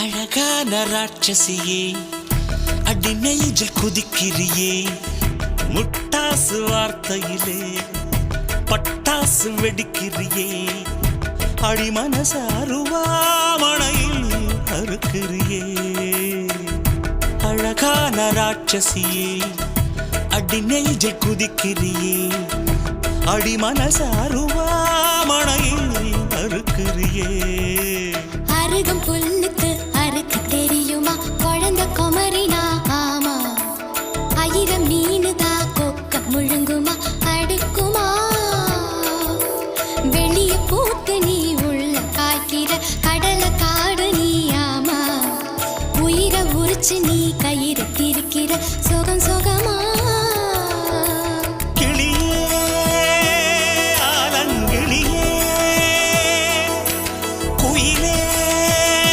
அழகான ராட்சசியே அடி நெஞ்சில் குதிக்கிறியே முட்டாசு வார்த்தையிலே பட்டாசு வெடிக்கிறியே அடி மனசு அருவாமணையில் அறுக்கிறியே அழகான ராட்சசியே அடி நெஞ்சில் குதிக்கிறியே அடி மனசு அருவாமணையில் அறுக்கிறியே அருகம் புல்லுக்கு அறுக்க தெரியுமா குழந்தை குமரினா ஆமா ஆயிரம் மீனுதா கொக்க முழுங்குமா அடுக்குமா வெளிய பூத்து நீ உள்ள காய்க்கிற கடலை காடு நீ ஆமா உயிரை உரிச்சு நீ கயிறு திரிக்கிற